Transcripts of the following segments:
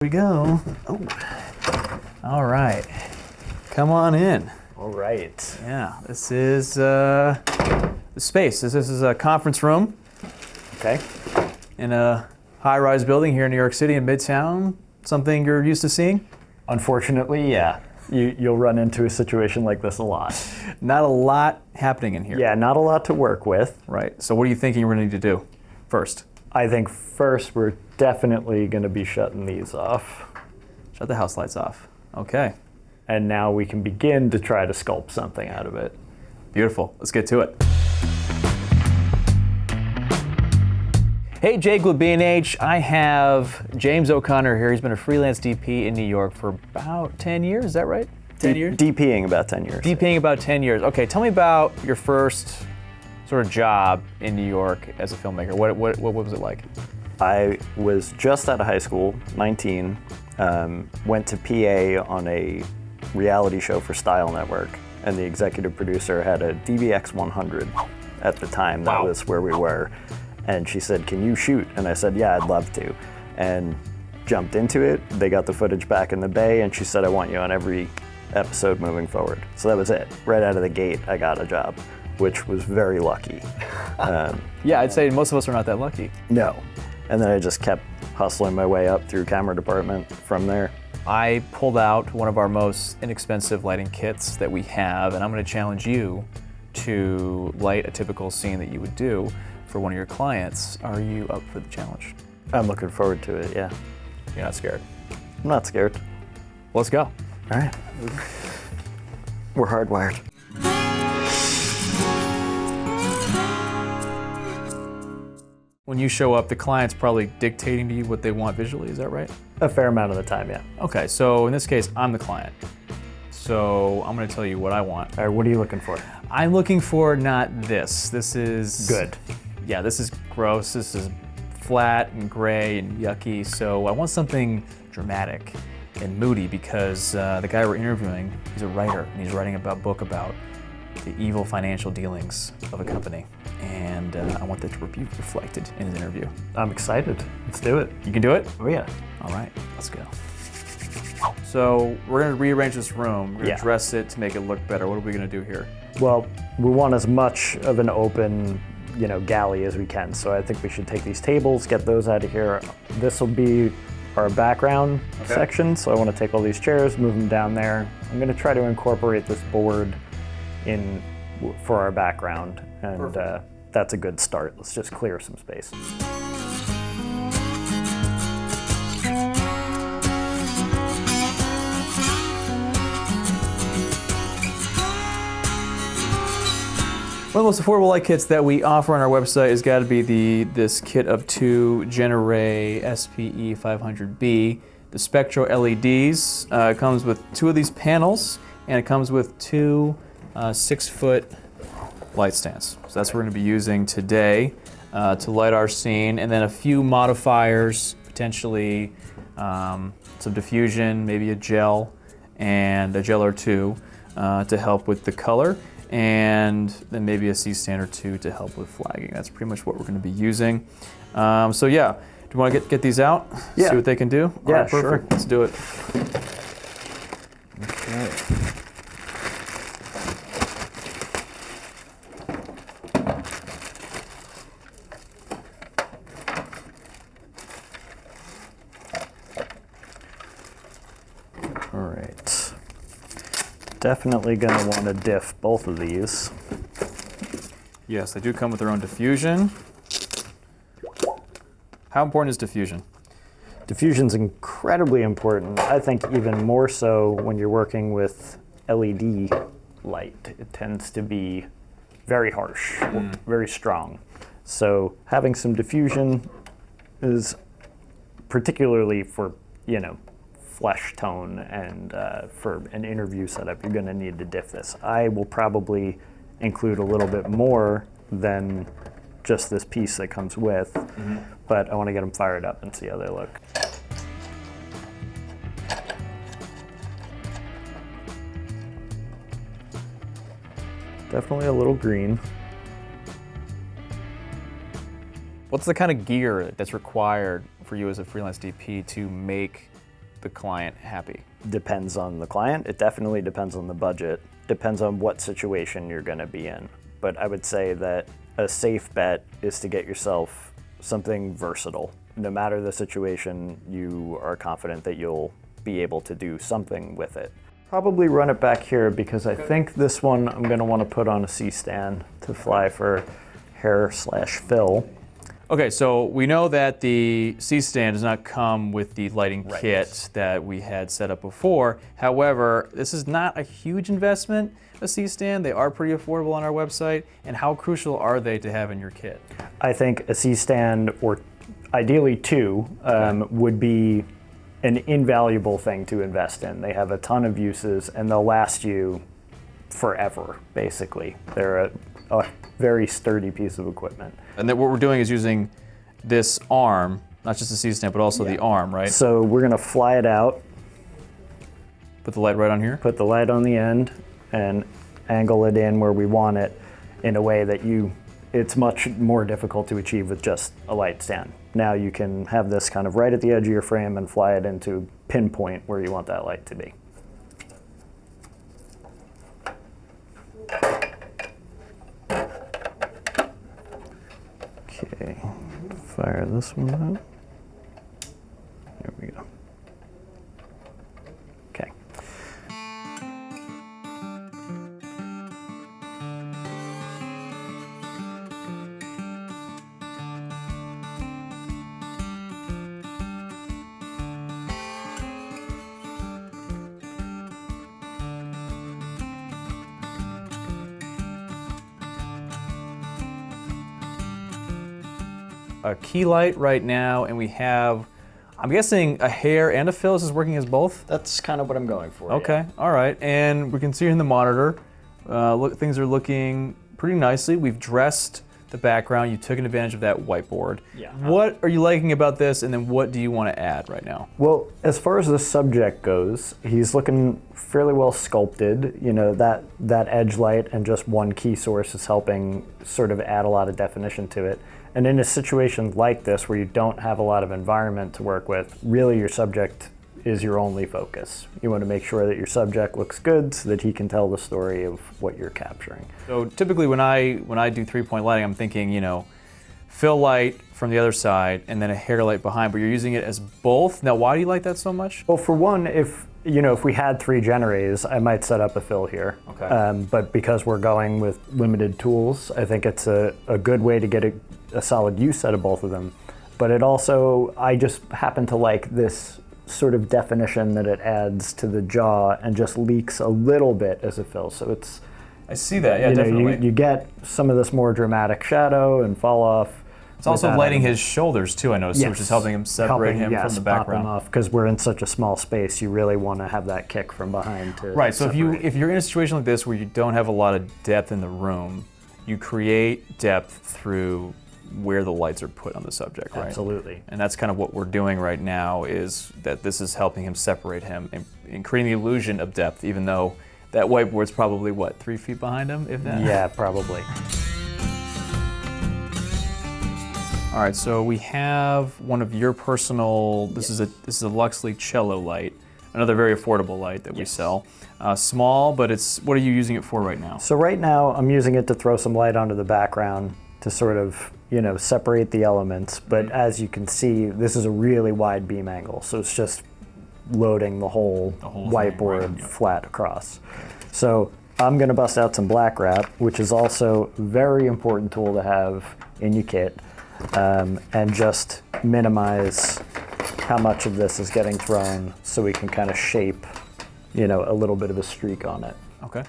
Here we go. Oh. All right. Come on in. All right. Yeah, this is the space. This is a conference room. Okay. In a high-rise building here in New York City in Midtown. Something you're used to seeing? Unfortunately, yeah. You'll run into a situation like this a lot. Not a lot happening in here. Yeah, not a lot to work with. Right. So what are you thinking we're going to need to do first? I think first we're definitely going to be shutting these off. Shut the house lights off. Okay. And now we can begin to try to sculpt something out of it. Beautiful. Let's get to it. Hey, Jake with B&H. I have James O'Connor here. He's been a freelance DP in New York for about 10 years. Is that right? 10 years? DPing about 10 years. DPing about 10 years. Okay, tell me about your first sort of job in New York as a filmmaker. What was it like? I was just out of high school, 19, went to PA on a reality show for Style Network, and the executive producer had a DVX 100 at the time. That was where we were. And she said, "Can you shoot?" And I said, "Yeah, I'd love to." And jumped into it. They got the footage back in the bay, and she said, "I want you on every episode moving forward." So that was it. Right out of the gate, I got a job, which was very lucky. Yeah, I'd say most of us are not that lucky. No. And then I just kept hustling my way up through camera department from there. I pulled out one of our most inexpensive lighting kits that we have, and I'm going to challenge you to light a typical scene that you would do for one of your clients. Are you up for the challenge? I'm looking forward to it, yeah. You're not scared? I'm not scared. Let's go. All right. We're hardwired. When you show up, the client's probably dictating to you what they want visually, is that right? A fair amount of the time, yeah. Okay, so in this case, I'm the client. So I'm going to tell you what I want. All right, what are you looking for? I'm looking for not this. This is... Good. Yeah, this is gross. This is flat and gray and yucky. So I want something dramatic and moody because the guy we're interviewing, he's a writer, and he's writing a book about the evil financial dealings of a company. And I want that to be reflected in his interview. I'm excited. Let's do it. You can do it? Oh, yeah. All right, let's go. So we're going to rearrange this room. We're going to dress it to make it look better. What are we going to do here? Well, we want as much of an open, galley as we can. So I think we should take these tables, get those out of here. This will be our background section. So I want to take all these chairs, move them down there. I'm going to try to incorporate this board in for our background. And that's a good start. Let's just clear some space. One of the most affordable light kits that we offer on our website has got to be this kit of two Generay SPE 500B. The Spectro LEDs. It comes with two of these panels, and it comes with two 6-foot light stands. So that's what we're going to be using today to light our scene, and then a few modifiers, potentially some diffusion, maybe a gel, and a gel or two to help with the color. And then maybe a C-stand or two to help with flagging. That's pretty much what we're going to be using. So yeah, do you want to get these out? Yeah. See what they can do? Yeah, all right, perfect. sure. Let's do it. Okay. All right. Definitely gonna want to diff both of these. Yes, they do come with their own diffusion. How important is diffusion? Diffusion's incredibly important. I think even more so when you're working with LED light. It tends to be very harsh, very strong. So having some diffusion is particularly for, flesh tone and for an interview setup, you're gonna need to diff this. I will probably include a little bit more than just this piece that comes with, but I wanna get them fired up and see how they look. Definitely a little green. What's the kind of gear that's required for you as a freelance DP to make the client happy? Depends on the client. It definitely depends on the budget. Depends on what situation you're going to be in. But I would say that a safe bet is to get yourself something versatile. No matter the situation, you are confident that you'll be able to do something with it. Probably run it back here because I think this one I'm going to want to put on a C-stand to fly for hair/fill. Okay, so we know that the C-stand does not come with the lighting kit that we had set up before. However, this is not a huge investment, a C-stand. They are pretty affordable on our website. And how crucial are they to have in your kit? I think a C-stand, or ideally two, would be an invaluable thing to invest in. They have a ton of uses and they'll last you forever, basically. They're a very sturdy piece of equipment. And then what we're doing is using this arm, not just the C-stand, but also the arm, right? So we're gonna fly it out. Put the light right on here? Put the light on the end and angle it in where we want it in a way that it's much more difficult to achieve with just a light stand. Now you can have this kind of right at the edge of your frame and fly it into pinpoint where you want that light to be. Okay, fire this one out. There we go. Okay. A key light right now, and we have, I'm guessing, a hair and a fill. This is working as both? That's kind of what I'm going for. Okay, all right. And we can see in the monitor, things are looking pretty nicely. We've dressed the background. You took advantage of that whiteboard. Yeah. What are you liking about this, and then what do you want to add right now? Well, as far as the subject goes, he's looking fairly well sculpted. You know, that edge light and just one key source is helping sort of add a lot of definition to it. And in a situation like this, where you don't have a lot of environment to work with, really your subject is your only focus. You want to make sure that your subject looks good so that he can tell the story of what you're capturing. So typically when I do 3-point lighting, I'm thinking, you know, fill light from the other side and then a hair light behind, but you're using it as both. Now, why do you like that so much? Well, for one, if we had 3 generays, I might set up a fill here. Okay. But because we're going with limited tools, I think it's a good way to get a solid use out of both of them. But it also, I just happen to like this sort of definition that it adds to the jaw and just leaks a little bit as a fill. So it's, I see that, yeah, definitely. You get some of this more dramatic shadow and fall off. It's also lighting his shoulders too, I noticed, yes. which is helping him separate him from the background. Pop him off, because we're in such a small space, you really want to have that kick from behind to Right, so separate. if you're in a situation like this where you don't have a lot of depth in the room, you create depth through where the lights are put on the subject, right? Absolutely. And that's kind of what we're doing right now, is that this is helping him separate him and creating the illusion of depth, even though that whiteboard's probably, what, 3 feet behind him, if that? Yeah, probably. All right, so we have one of your personal, this is a Lux Li Cello Light, another very affordable light that we sell. Small, but what are you using it for right now? So right now I'm using it to throw some light onto the background to sort of, separate the elements. But as you can see, this is a really wide beam angle, so it's just loading the whole whiteboard thing, right? flat across. So I'm gonna bust out some black wrap, which is also a very important tool to have in your kit, and just minimize how much of this is getting thrown so we can kind of shape, a little bit of a streak on it. Okay.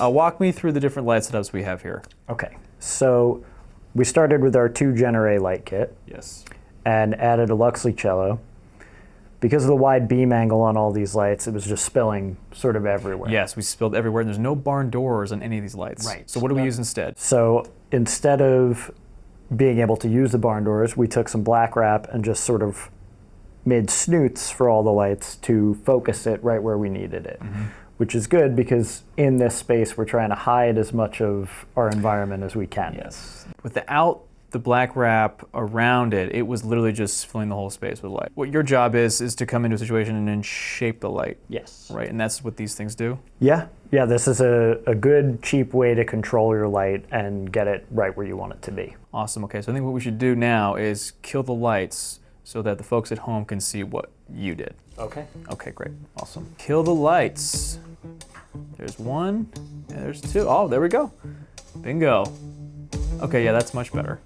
Walk me through the different light setups we have here. Okay, so we started with our 2 Gen light kit. Yes. And added a Lux Li Cello. Because of the wide beam angle on all these lights, it was just spilling sort of everywhere. Yes, we spilled everywhere, and there's no barn doors on any of these lights. Right. So what do we use instead? So instead of being able to use the barn doors, we took some black wrap and just sort of made snoots for all the lights to focus it right where we needed it, which is good because in this space we're trying to hide as much of our environment as we can. Yes. Without the black wrap around it, it was literally just filling the whole space with light. What your job is to come into a situation and then shape the light. Yes. Right, and that's what these things do? Yeah, this is a good, cheap way to control your light and get it right where you want it to be. Awesome, okay, so I think what we should do now is kill the lights so that the folks at home can see what you did. Okay. Okay, great, awesome. Kill the lights. There's one, and there's two. Oh, there we go. Bingo. Okay, yeah, that's much better.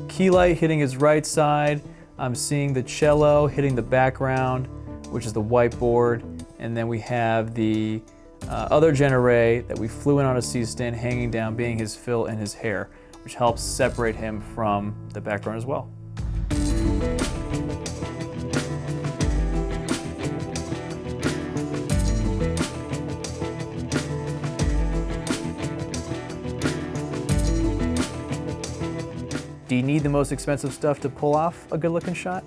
Key light hitting his right side. I'm seeing the cello hitting the background, which is the whiteboard. And then we have the other Genere that we flew in on a C-stand hanging down, being his fill and his hair, which helps separate him from the background as well. Do you need the most expensive stuff to pull off a good-looking shot?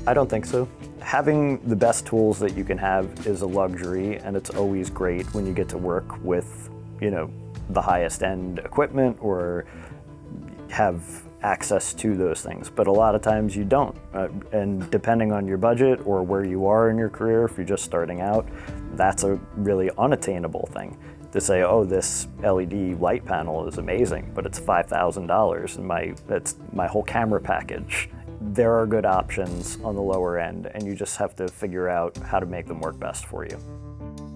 I don't think so. Having the best tools that you can have is a luxury, and it's always great when you get to work with, the highest end equipment or have access to those things. But a lot of times you don't. And depending on your budget or where you are in your career, if you're just starting out, that's a really unattainable thing. To say, oh, this LED light panel is amazing, but it's $5,000 and that's my whole camera package. There are good options on the lower end, and you just have to figure out how to make them work best for you.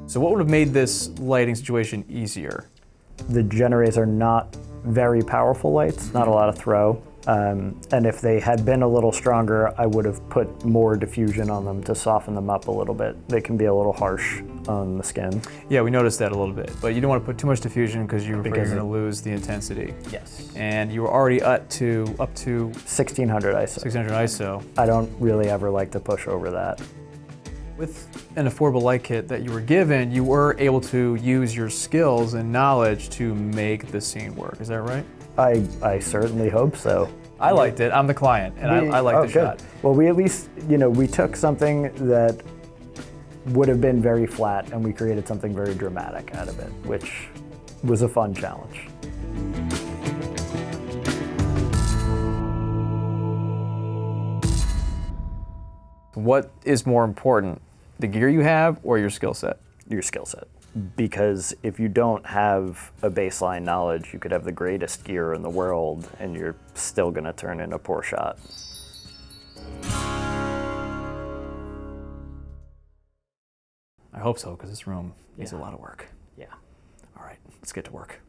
So what would have made this lighting situation easier? The Generes are not very powerful lights, not a lot of throw. And if they had been a little stronger, I would have put more diffusion on them to soften them up a little bit. They can be a little harsh on the skin. Yeah, we noticed that a little bit, but you don't want to put too much diffusion because you're afraid you're going to lose the intensity. Yes. And you were already up to 1600 ISO. 600 ISO. I don't really ever like to push over that. With an affordable light kit that you were given, you were able to use your skills and knowledge to make the scene work. Is that right? I certainly hope so. I liked it. I'm the client, and I liked the shot. Well, we at least, we took something that would have been very flat, and we created something very dramatic out of it, which was a fun challenge. What is more important, the gear you have or your skill set? Your skill set. Because if you don't have a baseline knowledge, you could have the greatest gear in the world and you're still going to turn in a poor shot. I hope so, because this room needs a lot of work. Yeah. All right, let's get to work.